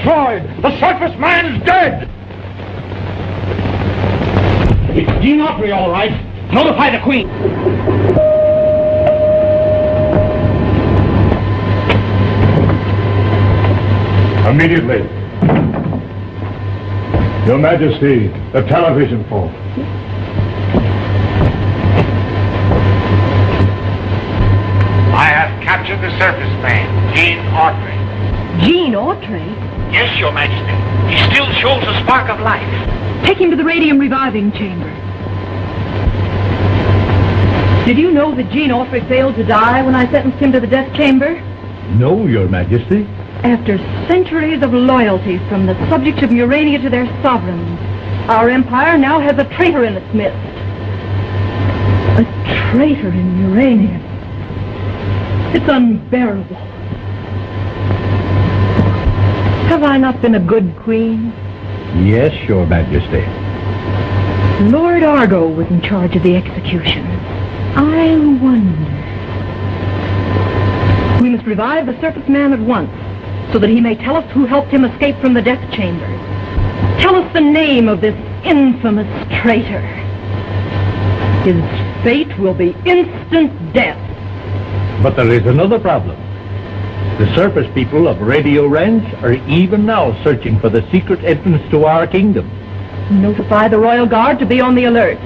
destroyed. The surface man's dead. It's Gene Autry, all right. Notify the Queen. Immediately. Your Majesty, the television phone. I have captured the surface man, Gene Autry. Gene Autry? Yes, Your Majesty. He still shows a spark of life. Take him to the radium reviving chamber. Did you know that Gene Autry failed to die when I sentenced him to the death chamber? No, Your Majesty. After centuries of loyalty from the subjects of Urania to their sovereigns, our empire now has a traitor in its midst. A traitor in Urania. It's unbearable. Have I not been a good queen? Yes, Your Majesty. Lord Argo was in charge of the execution. I wonder. We must revive the surface man at once, so that he may tell us who helped him escape from the death chamber. Tell us the name of this infamous traitor. His fate will be instant death. But there is another problem. The surface people of Radio Ranch are even now searching for the secret entrance to our kingdom. Notify the Royal Guard to be on the alert.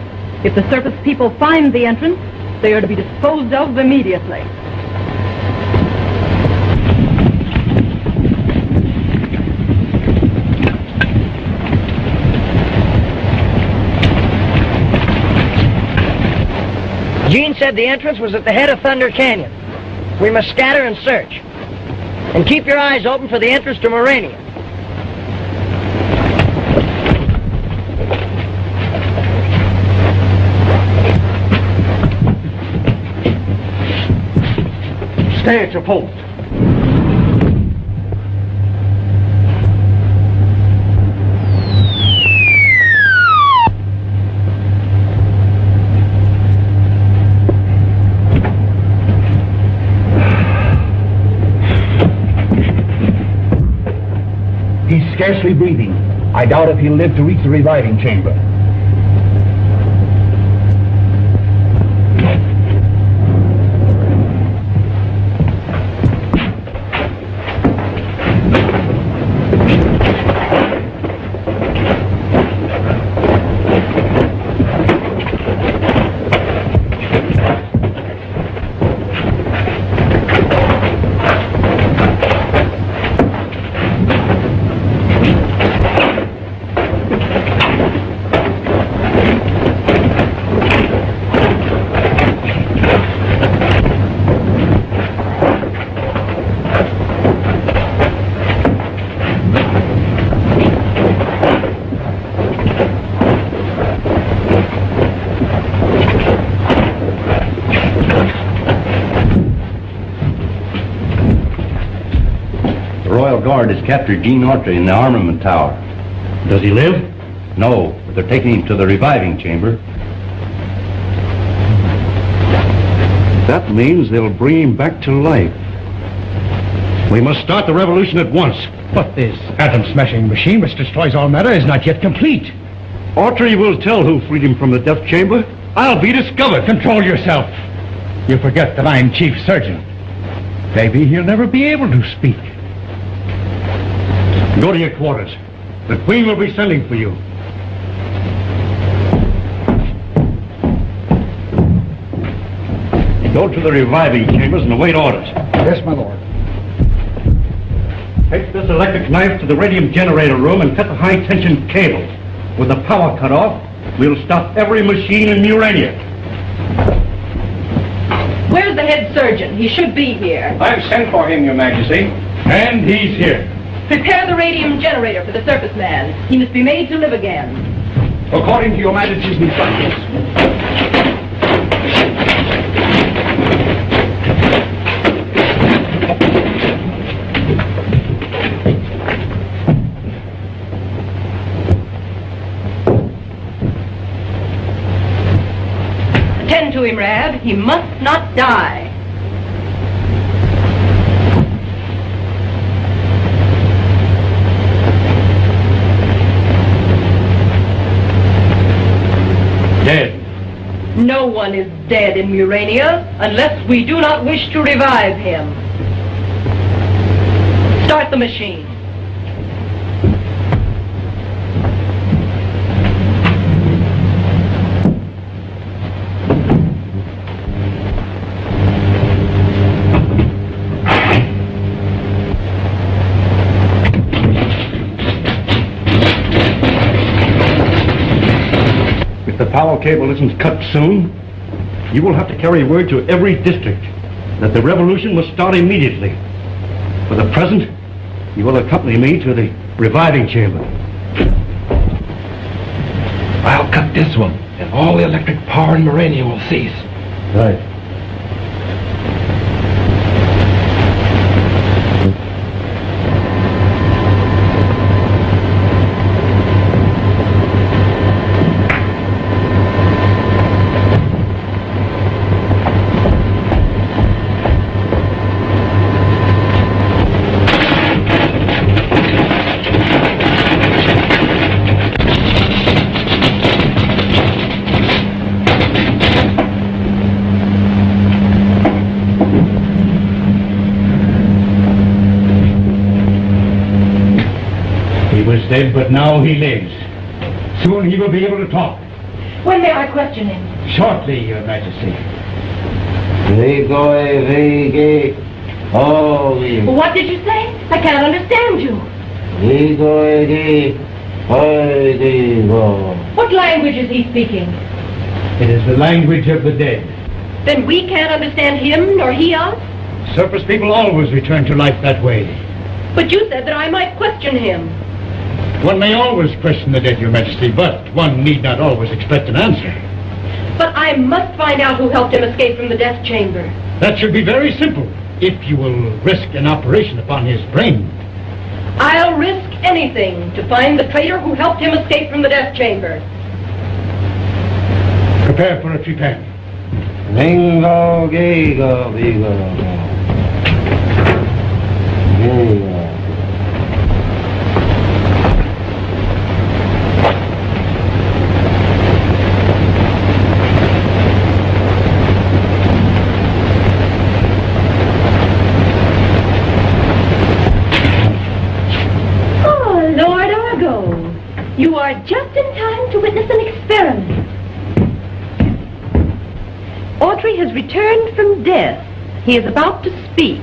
If the surface people find the entrance, they are to be disposed of immediately. Gene said the entrance was at the head of Thunder Canyon. We must scatter and search. And keep your eyes open for the entrance to Morania. Stay at your post. He's scarcely breathing. I doubt if he'll live to reach the reviving chamber. Guard has captured Gene Autry in the armament tower. Does he live? No, but they're taking him to the reviving chamber. That means they'll bring him back to life. We must start the revolution at once. But this atom-smashing machine which destroys all matter is not yet complete. Autry will tell who freed him from the death chamber. I'll be discovered. Control yourself. You forget that I'm chief surgeon. Maybe he'll never be able to speak. Go to your quarters. The Queen will be sending for you. Go to the reviving chambers and await orders. Yes, my lord. Take this electric knife to the radium generator room and cut the high-tension cable. With the power cut off, we'll stop every machine in Urania. Where's the head surgeon? He should be here. I've sent for him, Your Majesty. And he's here. Prepare the radium generator for the surface man. He must be made to live again. According to Your Majesty's instructions. Attend to him, Rab. He must not die. No one is dead in Murania unless we do not wish to revive him. Start the machine. If the power cable isn't cut soon, you will have to carry word to every district that the revolution must start immediately. For the present, you will accompany me to the reviving chamber. I'll cut this one, and all the electric power in Murania will cease. Right. Dead, but now he lives. Soon he will be able to talk. When may I question him? Shortly, Your Majesty. What did you say? I can't understand you. What language is he speaking? It is the language of the dead. Then we can't understand him, nor he us? Surface people always return to life that way. But you said that I might question him. One may always question the dead, Your Majesty, but one need not always expect an answer. But I must find out who helped him escape from the death chamber. That should be very simple, if you will risk an operation upon his brain. I'll risk anything to find the traitor who helped him escape from the death chamber. Prepare for a trepan. You are just in time to witness an experiment. Autry has returned from death. He is about to speak.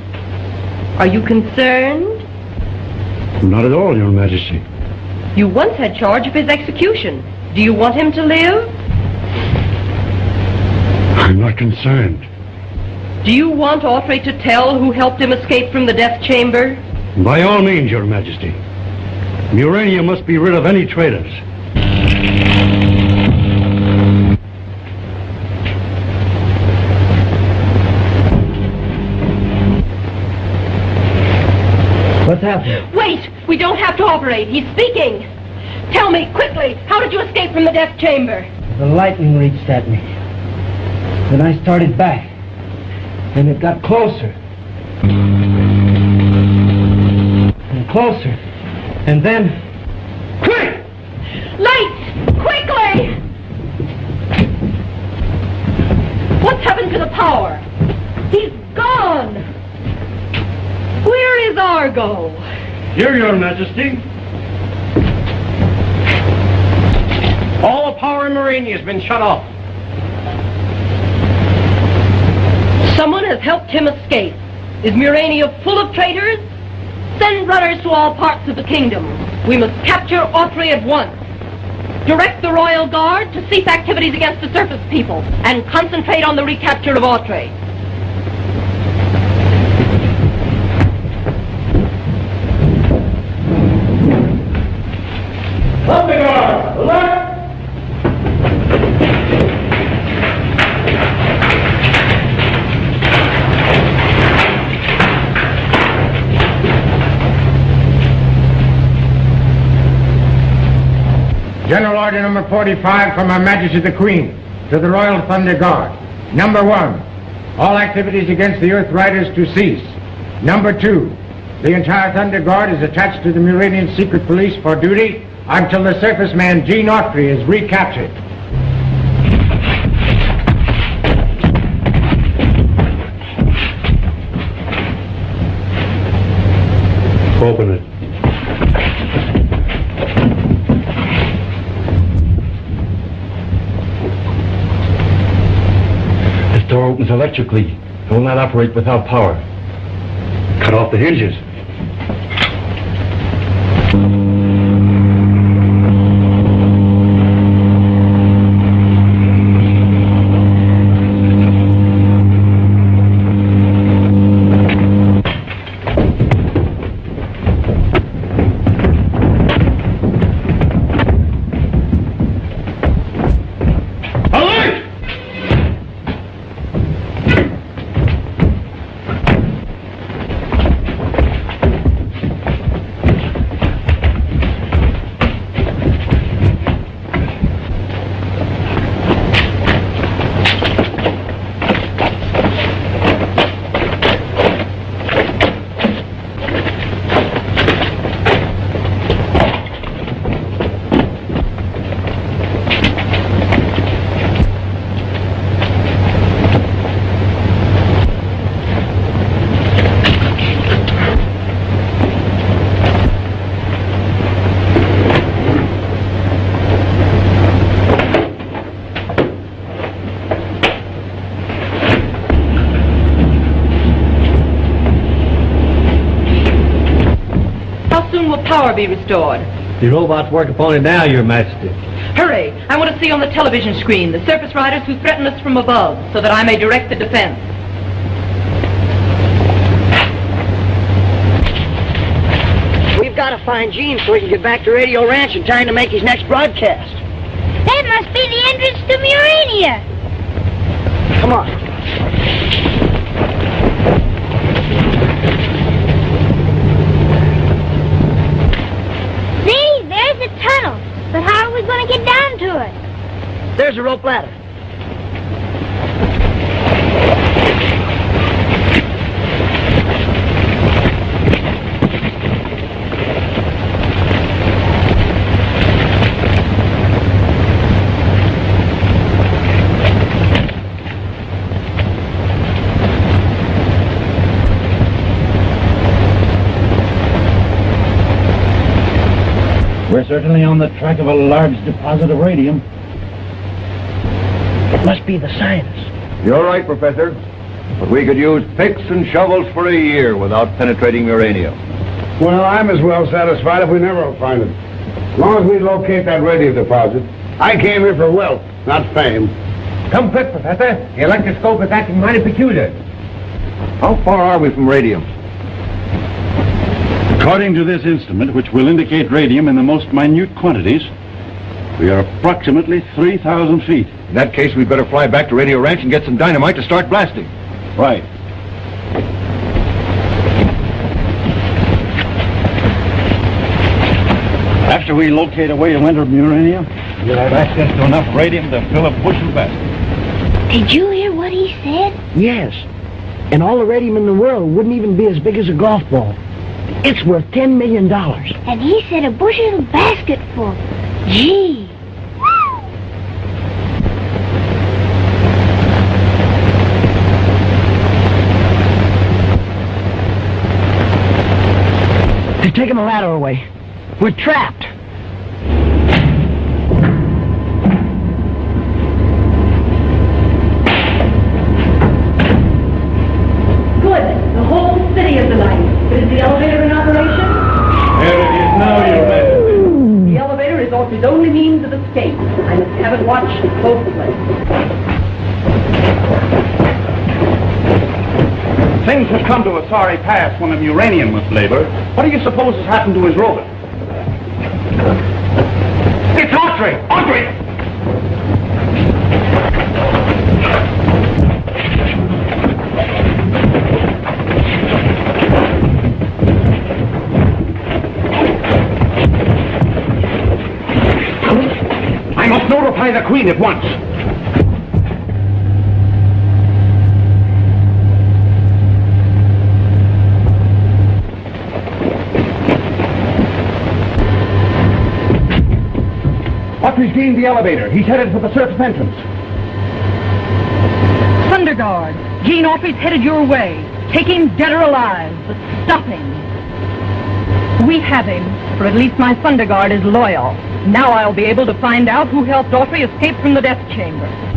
Are you concerned? Not at all, Your Majesty. You once had charge of his execution. Do you want him to live? I'm not concerned. Do you want Autry to tell who helped him escape from the death chamber? By all means, Your Majesty. Murania must be rid of any traitors. What's happening? Wait! We don't have to operate. He's speaking. Tell me, quickly, how did you escape from the death chamber? The lightning reached at me. Then I started back. And it got closer. And closer. And then... Quick! Lights! Quickly! What's happened to the power? He's gone! Where is Argo? Here, Your Majesty. All the power in Murania has been shut off. Someone has helped him escape. Is Murania full of traitors? Send runners to all parts of the kingdom. We must capture Autry at once. Direct the Royal Guard to cease activities against the surface people and concentrate on the recapture of Autry. Up the guard! Alert! General Order Number 45 from Her Majesty the Queen to the Royal Thunder Guard. Number 1, all activities against the Earth Riders to cease. Number 2, the entire Thunder Guard is attached to the Muranian Secret Police for duty until the surface man Gene Autry is recaptured. Open it. This door opens electrically. It will not operate without power. Cut off the hinges. Power be restored. The robots work upon it now, Your Majesty. Hurry! I want to see on the television screen the surface riders who threaten us from above, so that I may direct the defense. We've got to find Gene so he can get back to Radio Ranch in time to make his next broadcast. That must be the entrance to Murania. Come on. See, there's the tunnel. But how are we going to get down to it? There's a rope ladder. We're certainly on the track of a large deposit of radium. It must be the scientists. You're right, Professor. But we could use picks and shovels for a year without penetrating uranium. Well, I'm as well satisfied if we never find it. As long as we locate that radium deposit. I came here for wealth, not fame. Come quick, Professor. The electroscope is acting mighty peculiar. How far are we from radium? According to this instrument, which will indicate radium in the most minute quantities, we are approximately 3,000 feet. In that case, we'd better fly back to Radio Ranch and get some dynamite to start blasting. Right. After we locate a way to enter uranium, we'll have access to enough radium to fill a bushel basket. Did you hear what he said? Yes. And all the radium in the world wouldn't even be as big as a golf ball. It's worth $10 million. And he said a bushel basket full. Gee. They're taking the ladder away. We're trapped. Good. The whole city is alight. But is the elevator in operation? There it is now, Your Majesty. The elevator is Autry's only means of escape. I must have it watched closely. Things have come to a sorry pass when the uranium was labored. What do you suppose has happened to his robot? It's Autry! Autry! I must notify the Queen at once. Autry's gained the elevator. He's headed for the surface entrance. Thunder Guard, Gene Autry's headed your way. Take him dead or alive, but stop him. We have him, for at least my Thunder Guard is loyal. Now I'll be able to find out who helped Autry escape from the death chamber.